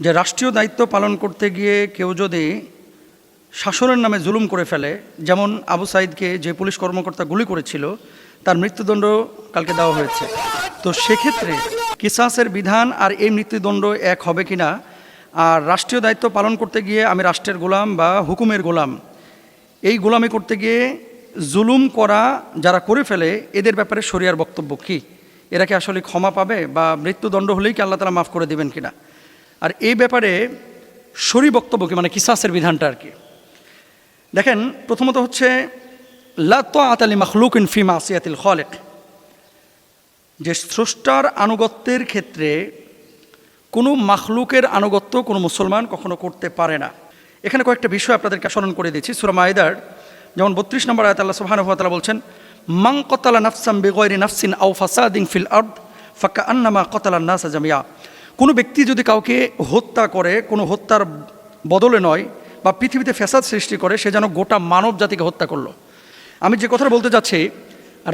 যে রাষ্ট্রীয় দায়িত্ব পালন করতে গিয়ে কেউ যদি শাসনের নামে জুলুম করে ফেলে, যেমন আবু সাইদকে যে পুলিশ কর্মকর্তা গুলি করেছিল তার মৃত্যুদণ্ড কালকে দেওয়া হয়েছে। তো সেক্ষেত্রে কিসাসের বিধান আর এই মৃত্যুদণ্ড এক হবে কিনা, আর রাষ্ট্রীয় দায়িত্ব পালন করতে গিয়ে আমি রাষ্ট্রের গোলাম বা হুকুমের গোলাম, এই গোলামি করতে গিয়ে জুলুম করা যারা করে ফেলে এদের ব্যাপারে শরিয়ার বক্তব্য কি? এরা কি আসলে ক্ষমা পাবে বা মৃত্যুদণ্ড হলেই কি আল্লাহ তাআলা মাফ করে দেবেন কিনা? আর এই ব্যাপারে শরী বক্তব্য কি, মানে কিসাসের বিধানটা আর কি। দেখেন, প্রথমত হচ্ছে লা তাআতা লি মাখলুকিন ফি মাসিয়াতিল খালিক, যে স্রষ্টার আনুগত্যের ক্ষেত্রে কোনো মাখলুকের আনুগত্য কোনো মুসলমান কখনো করতে পারে না। এখানে কয়েকটা বিষয় আপনাদেরকে স্মরণ করে দিচ্ছি। সূরা মাইদার যেমন 32 নম্বর আয়াতে আল্লাহ সুবহানাহু ওয়া তাআলা বলছেন, মান কাতালা নাফসান বিগাইরি নাফসিন আও ফাসাদিন ফিল আরদ ফাকান্নামা কাতালান নাসা জামিয়া। কোনো ব্যক্তি যদি কাউকে হত্যা করে, কোনো হত্যার বদলে নয়, বা পৃথিবীতে ফ্যাসাদ সৃষ্টি করে, সে যেন গোটা মানব জাতিকে হত্যা করলো। আমি যে কথাটা বলতে চাচ্ছি,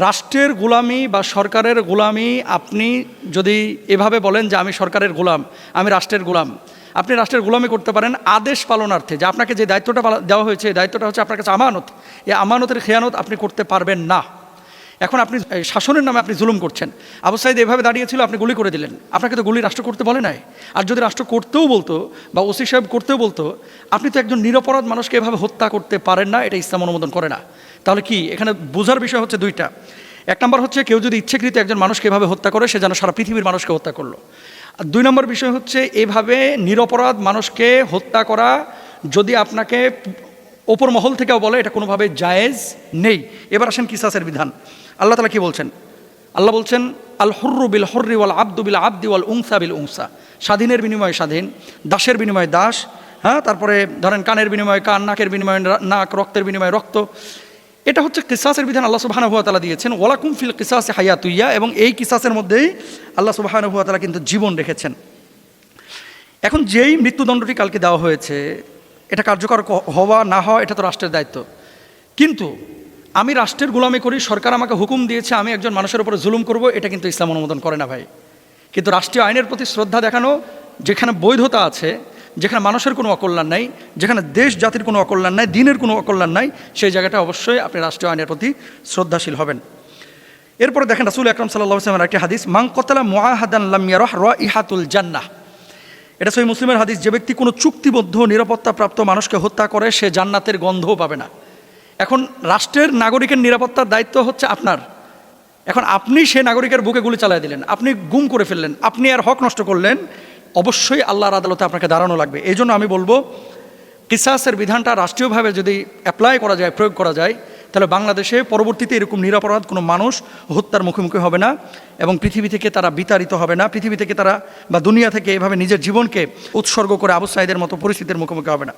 রাষ্ট্রের গোলামি বা সরকারের গোলামি, আপনি যদি এভাবে বলেন যে আমি সরকারের গোলাম, আমি রাষ্ট্রের গোলাম, আপনি রাষ্ট্রের গোলামি করতে পারেন আদেশ পালনার্থে, যে আপনাকে যে দায়িত্বটা দেওয়া হয়েছে এই দায়িত্বটা হচ্ছে আপনার কাছে আমানত, এই আমানতের খেয়ানত আপনি করতে পারবেন না। এখন আপনি শাসনের নামে আপনি জুলুম করছেন। আবু সাইদ এভাবে দাঁড়িয়েছিল, আপনি গুলি করে দিলেন, আপনাকে তো গুলি রাষ্ট্র করতে বলে নাই। আর যদি রাষ্ট্র করতেও বলতো বা ওসি সাহেব করতেও বলতো, আপনি তো একজন নিরপরাধ মানুষকে এভাবে হত্যা করতে পারেন না, এটা ইসলাম অনুমোদন করে না। তাহলে কি এখানে বোঝার বিষয় হচ্ছে দুইটা। এক নম্বর হচ্ছে, কেউ যদি ইচ্ছাকৃত একজন মানুষকে এভাবে হত্যা করে, সে যেন সারা পৃথিবীর মানুষকে হত্যা করলো। আর দুই নম্বর বিষয় হচ্ছে, এভাবে নিরপরাধ মানুষকে হত্যা করা যদি আপনাকে ওপর মহল থেকেও বলে, এটা কোনোভাবে জায়েজ নেই। এবার আসেন কিসাসের বিধান। আল্লাহ তাআলা কি বলছেন? আল্লাহ বলছেন, আল হুররু বিল হুররি ওয়াল আবদু বিল আবদি ওয়াল উনসা বিল উনসা। স্বাধীনের বিনিময়ে স্বাধীন, দাসের বিনিময়ে দাস, তারপরে ধরেন কানের বিনিময়ে কান, নাকের বিনিময়ে নাক, রক্তের বিনিময়ে রক্ত। এটা হচ্ছে কিসাসের বিধান আল্লাহ সুবহানাহু ওয়া তাআলা দিয়েছেন। ওয়ালাকুম ফিল কিসাসি হায়াতুইয়া, এবং এই কিসাসের মধ্যেই আল্লাহ সুবহানাহু ওয়া তাআলা কিন্তু জীবন রেখেছেন। এখন যেই মৃত্যুদণ্ডটি কালকে দেওয়া হয়েছে, এটা কার্যকর হওয়া না হওয়া এটা তো রাষ্ট্রের দায়িত্ব। কিন্তু আমি রাষ্ট্রের গোলামি করি, সরকার আমাকে হুকুম দিয়েছে আমি একজন মানুষের উপরে জুলুম করব, এটা কিন্তু ইসলাম অনুমোদন করে না ভাই। কিন্তু রাষ্ট্রীয় আইনের প্রতি শ্রদ্ধা দেখানো, যেখানে বৈধতা আছে, যেখানে মানুষের কোনো অকল্যাণ নাই, যেখানে দেশ জাতির কোনো অকল্যাণ নাই, দিনের কোনো অকল্যাণ নাই, সেই জায়গাটা অবশ্যই আপনি রাষ্ট্রীয় আইনের প্রতি শ্রদ্ধাশীল হবেন। এরপরে দেখেন রাসূল আকরাম সাল্লাল্লাহু আলাইহি ওয়াসাল্লামের একটি হাদিস, মান কাতালা মুআহাদান লাম ইয়ারাহ রাইহাতুল জান্নাহ। এটা সহিহ মুসলিমের হাদিস। যে ব্যক্তি কোনো চুক্তিবদ্ধ নিরাপত্তাপ্রাপ্ত মানুষকে হত্যা করে, সে জান্নাতের গন্ধও পাবে না। এখন রাষ্ট্রের নাগরিকের নিরাপত্তার দায়িত্ব হচ্ছে আপনার। এখন আপনি সে নাগরিকের বুকে গুলি চালিয়ে দিলেন, আপনি গুম করে ফেললেন, আপনি আর হক নষ্ট করলেন, অবশ্যই আল্লাহর আদালতে আপনাকে দাঁড়ানো লাগবে। এই জন্য আমি বলবো, কিসাসের বিধানটা রাষ্ট্রীয়ভাবে যদি অ্যাপ্লাই করা যায়, প্রয়োগ করা যায়, তাহলে বাংলাদেশে পরবর্তীতে এরকম নিরপরাধ কোনো মানুষ হত্যার মুখোমুখি হবে না, এবং পৃথিবী থেকে তারা বিতাড়িত হবে না, পৃথিবী থেকে তারা বা দুনিয়া থেকে এভাবে নিজের জীবনকে উৎসর্গ করে আবু সাইদের মতো পরিস্থিতির মুখোমুখি হবে না।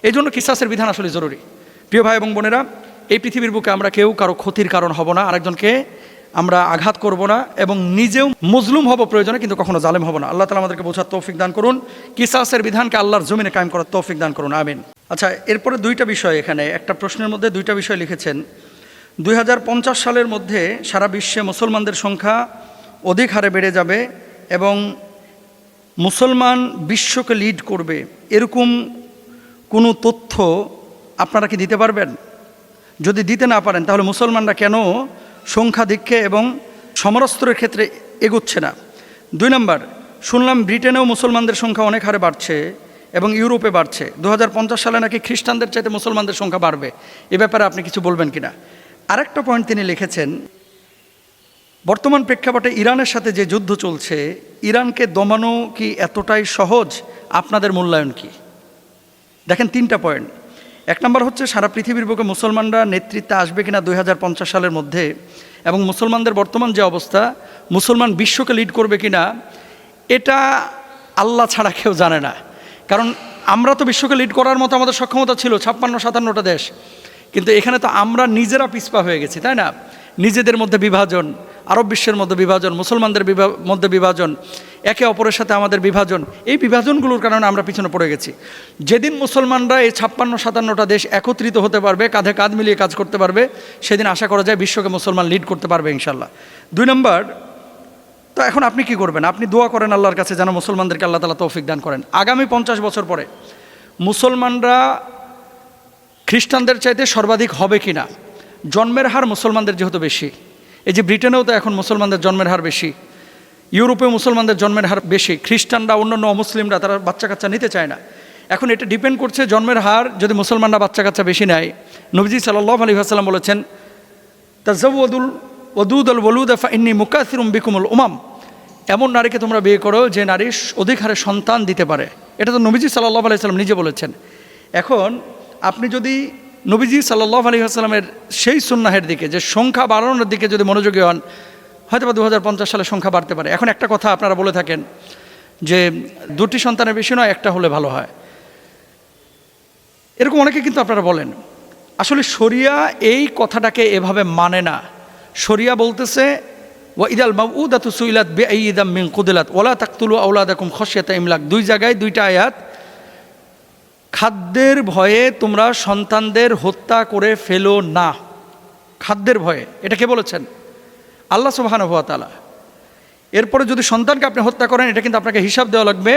এই জন্য কিসাসের বিধান আসলে জরুরি। প্রিয় ভাই এবং বোনেরা, এই পৃথিবীর বুকে আমরা কেউ কারো ক্ষতির কারণ হব না, আরেকজনকে আমরা আঘাত করব না, এবং নিজেও মজলুম হব প্রয়োজনে, কিন্তু কখনো জালেম হব না। আল্লাহ তাআলা আমাদেরকে বোঝার তৌফিক দান করুন, কিসাসের বিধানকে আল্লাহর জমিনে কায়েম করার তৌফিক দান করুন, আমিন। আচ্ছা, এরপরে দুইটা বিষয়, এখানে একটা প্রশ্নের মধ্যে দুইটা বিষয় লিখেছেন। 2050 সালের মধ্যে সারা বিশ্বে মুসলমানদের সংখ্যা অধিক হারে বেড়ে যাবে এবং মুসলমান বিশ্বকে লিড করবে, এরকম কোনো তথ্য আপনারা কি দিতে পারবেন? যদি দিতে না পারেন, তাহলে মুসলমানরা কেন সংখ্যাধিক্যে এবং সমরাস্ত্রের ক্ষেত্রে এগোচ্ছে না? 2 নম্বর, শুনলাম ব্রিটেনেও মুসলমানদের সংখ্যা অনেক হারে বাড়ছে এবং ইউরোপে বাড়ছে। 2050 সালে নাকি খ্রিস্টানদের চাইতে মুসলমানদের সংখ্যা বাড়বে। এ ব্যাপারে আপনি কিছু বলবেন কিনা? আরেকটা পয়েন্ট তিনি লিখেছেন, বর্তমান প্রেক্ষাপটে ইরানের সাথে যে যুদ্ধ চলছে, ইরানকে দমানো কি এতটাই সহজ? আপনাদের মূল্যায়ন কি? দেখেন, 3টা পয়েন্ট। 1 নম্বর হচ্ছে, সারা পৃথিবীর বুকে মুসলমানরা নেতৃত্বে আসবে কিনা 2050 সালের মধ্যে, এবং মুসলমানদের বর্তমান যে অবস্থা, মুসলমান বিশ্বকে লিড করবে কিনা, এটা আল্লাহ ছাড়া কেউ জানে না। কারণ আমরা তো বিশ্বকে লিড করার মতো আমাদের সক্ষমতা ছিল, 56-57টা দেশ, কিন্তু এখানে তো আমরা নিজেরা পিছপা হয়ে গেছি, তাই না? নিজেদের মধ্যে বিভাজন, আরব বিশ্বের মধ্যে বিভাজন, মুসলমানদের মধ্যে বিভাজন, একে অপরের সাথে আমাদের বিভাজন, এই বিভাজনগুলোর কারণে আমরা পিছনে পড়ে গেছি। যেদিন মুসলমানরা এই 56-57টা দেশ একত্রিত হতে পারবে, কাঁধে কাঁধ মিলিয়ে কাজ করতে পারবে, সেদিন আশা করা যায় বিশ্বকে মুসলমান লিড করতে পারবে ইনশাল্লাহ। 2 নম্বর, তো এখন আপনি কি করবেন? আপনি দোয়া করেন আল্লাহর কাছে যেন মুসলমানদেরকে আল্লাহ তাআলা তৌফিক দান করেন। আগামী 50 বছর পরে মুসলমানরা খ্রিস্টানদের চাইতে সর্বাধিক হবে কি না? জন্মের হার মুসলমানদের যেহেতু বেশি, এই যে ব্রিটেনেও তো এখন মুসলমানদের জন্মের হার বেশি, ইউরোপে মুসলমানদের জন্মের হার বেশি, খ্রিস্টানরা অন্যান্য অমুসলিমরা তারা বাচ্চা কাচ্চা নিতে চায় না। এখন এটা ডিপেন্ড করছে জন্মের হার যদি মুসলমানরা বাচ্চা কাচ্চা বেশি নেয়। নবীজি সাল্লাল্লাহু আলাইহি ওয়াসাল্লাম বলেছেন, তাজাওয়াদুল ওয়াদুদাল ওয়ালুদা ফাইন্নী মুকাসিরুম বিকুমুল উমাম, এমন নারীকে তোমরা বিয়ে করো যে নারী অধিক হারে সন্তান দিতে পারে। এটা তো নবীজি সাল্লাল্লাহু আলাইহি ওয়াসাল্লাম নিজে বলেছেন। এখন আপনি যদি নবীজি সাল্লাল্লাহু আলাইহি ওয়াসাল্লামের সেই সুন্নাহের দিকে, যে সংখ্যা বাড়ানোর দিকে যদি মনোযোগী হন, হয়তো বা 2050 সালে সংখ্যা বাড়তে পারে। এখন একটা কথা আপনারা বলে থাকেন যে 2টি সন্তানের বেশি নয়, একটা হলে ভালো হয়, এরকম অনেকে কিন্তু আপনারা বলেন। আসলে শরিয়া এই কথাটাকে এভাবে মানে না। শরিয়া বলতেছে ওয়া ইদাল মাউউদাতু সুইলাত বিআইয়ি দামমিন কুদিলাত ওয়ালা তাকতুলু আওলাদাকুম খাশিয়াতা ইমলাক। দুই জায়গায় দুইটা আয়াত। খাদ্যের ভয়ে তোমরা সন্তানদের হত্যা করে ফেলো না। খাদ্যের ভয়ে, এটা কে বলেছেন? আল্লাহ সুবহানাহু ওয়া তাআলা। এরপরে যদি সন্তানকে আপনি হত্যা করেন, এটা কিন্তু আপনাকে হিসাব দেওয়া লাগবে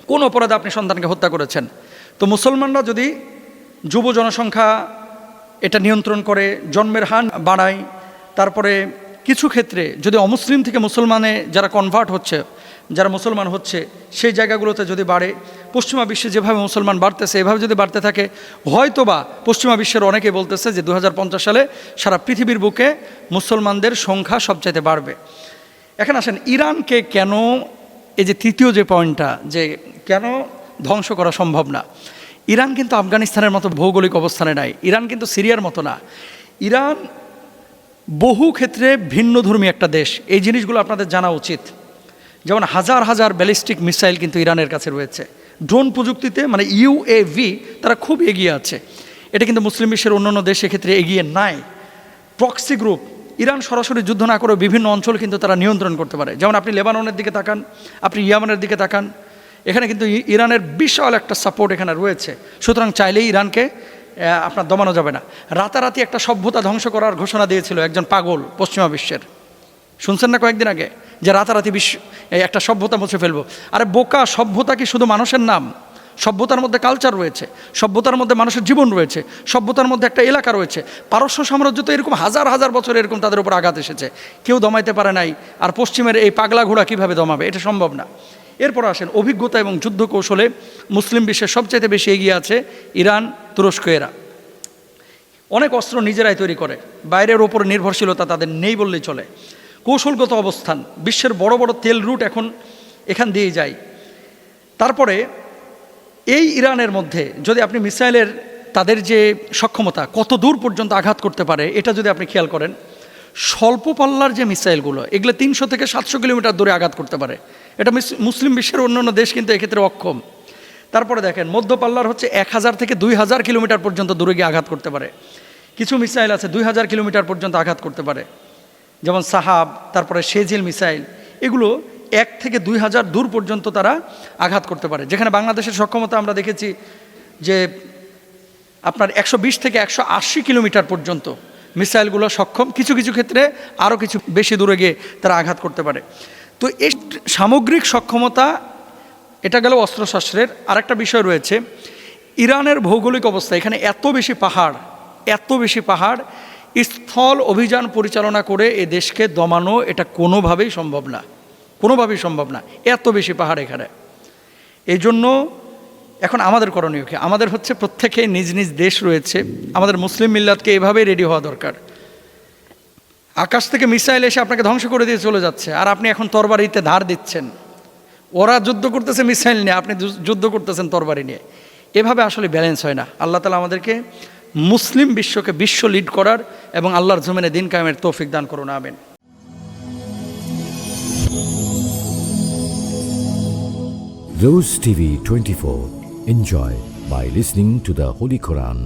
কোন অপরাধে আপনি সন্তানকে হত্যা করেছেন। তো মুসলমানরা যদি যুব জনসংখ্যা এটা নিয়ন্ত্রণ করে, জন্মের হার বাড়ায়, তারপরে কিছু ক্ষেত্রে যদি অমুসলিম থেকে মুসলমানে যারা কনভার্ট হচ্ছে, যারা মুসলমান হচ্ছে, সেই জায়গাগুলোতে যদি বাড়ে, পশ্চিমা বিশ্বে যেভাবে মুসলমান বাড়তেছে এভাবে যদি বাড়তে থাকে, হয়তোবা পশ্চিমা বিশ্বের অনেকে বলতেছে যে 2050 সালে সারা পৃথিবীর বুকে মুসলমানদের সংখ্যা সবচাইতে বাড়বে। এখন আসেন, ইরানকে কেন, এই যে তৃতীয় যে পয়েন্টটা, যে কেন ধ্বংস করা সম্ভব না। ইরান কিন্তু আফগানিস্তানের মতো ভৌগোলিক অবস্থানে নাই, ইরান কিন্তু সিরিয়ার মতো না। ইরান বহু ক্ষেত্রে ভিন্নধর্মী একটা দেশ, এই জিনিসগুলো আপনাদের জানা উচিত। যেমন হাজার হাজার ব্যালিস্টিক মিসাইল কিন্তু ইরানের কাছে রয়েছে। ড্রোন প্রযুক্তিতে মানে ইউএভি তারা খুব এগিয়ে আছে। এটা কিন্তু মুসলিম বিশ্বের অন্যান্য দেশ ক্ষেত্রে এগিয়ে নাই। প্রক্সি গ্রুপ, ইরান সরাসরি যুদ্ধ না করে বিভিন্ন অঞ্চল কিন্তু তারা নিয়ন্ত্রণ করতে পারে। যেমন আপনি লেবাননের দিকে তাকান, আপনি ইয়ামানের দিকে তাকান, এখানে কিন্তু ইরানের বিশাল একটা সাপোর্ট এখানে রয়েছে। সুতরাং চাইলেই ইরানকে আপনার দমানো যাবে না। রাতারাতি একটা সভ্যতা ধ্বংস করার ঘোষণা দিয়েছিল একজন পাগল পশ্চিমা বিশ্বের, শুনছেন না কয়েকদিন আগে, যে রাতারাতি একটা সভ্যতা মুছে ফেলবো। আরে বোকা, সভ্যতা কি শুধু মানুষের নাম? সভ্যতার মধ্যে কালচার রয়েছে, সভ্যতার মধ্যে মানুষের জীবন রয়েছে, সভ্যতার মধ্যে একটা এলাকা রয়েছে। পারস্য সাম্রাজ্য তো এরকম হাজার হাজার বছর এরকম তাদের উপর আঘাত এসেছে, কেউ দমাইতে পারে নাই। আর পশ্চিমের এই পাগলা ঘোড়া কীভাবে দমাবে? এটা সম্ভব না। এরপর আসেন, অভিজ্ঞতা এবং যুদ্ধ কৌশলে মুসলিম বিশ্বের সবচাইতে বেশি এগিয়ে আছে ইরান, তুরস্ক। এরা অনেক অস্ত্র নিজেরাই তৈরি করে, বাইরের ওপর নির্ভরশীলতা তাদের নেই বললেই চলে। কৌশলগত অবস্থান, বিশ্বের বড় বড় তেল রুট এখন এখান দিয়েই যায়। তারপরে এই ইরানের মধ্যে যদি আপনি মিসাইলের তাদের যে সক্ষমতা কত দূর পর্যন্ত আঘাত করতে পারে, এটা যদি আপনি খেয়াল করেন, স্বল্প পাল্লার যে মিসাইলগুলো, এগুলো 300 থেকে 700 কিলোমিটার দূরে আঘাত করতে পারে। এটা মুসলিম বিশ্বের অন্যান্য দেশ কিন্তু এক্ষেত্রে অক্ষম। তারপরে দেখেন, মধ্যপাল্লার হচ্ছে 1000 থেকে 2000 কিলোমিটার পর্যন্ত দূরে গিয়ে আঘাত করতে পারে। কিছু মিসাইল আছে 2000 কিলোমিটার পর্যন্ত আঘাত করতে পারে, যেমন সাহাব, তারপরে শেজিল মিসাইল, এগুলো 1 থেকে 2000 দূর পর্যন্ত তারা আঘাত করতে পারে। যেখানে বাংলাদেশের সক্ষমতা আমরা দেখেছি যে আপনার 120 থেকে 180 কিলোমিটার পর্যন্ত মিসাইলগুলো সক্ষম, কিছু কিছু ক্ষেত্রে আরও কিছু বেশি দূরে গিয়ে তারা আঘাত করতে পারে। তো এই সামগ্রিক সক্ষমতা, এটা গেল অস্ত্রশস্ত্রের। আরেকটা বিষয় রয়েছে, ইরানের ভৌগোলিক অবস্থা, এখানে এত বেশি পাহাড়, স্থল অভিযান পরিচালনা করে এ দেশকে দমানো এটা কোনোভাবেই সম্ভব না, এত বেশি পাহাড় এখানে। এই জন্য এখন আমাদের করণীয় কি? আমাদের হচ্ছে প্রত্যেকে নিজ নিজ দেশ রয়েছে, আমাদের মুসলিম মিল্লাতকে এভাবেই রেডি হওয়া দরকার। আকাশ থেকে মিসাইল এসে আপনাকে ধ্বংস করে দিয়ে চলে যাচ্ছে, আর আপনি এখন তরবারিতে ধার দিচ্ছেন। ওরা যুদ্ধ করতেছে মিসাইল নিয়ে, আপনি যুদ্ধ করতেছেন তরবারি নিয়ে। এভাবে আসলে ব্যালেন্স হয় না। আল্লাহ তাআলা আমাদেরকে মুসলিম বিশ্বকে বিশ্ব লিড করার এবং আল্লাহর জমিনে দিন কায়েমের তৌফিক দান করুন, আমিন। Rose TV 24. Enjoy by listening to the Holy Quran.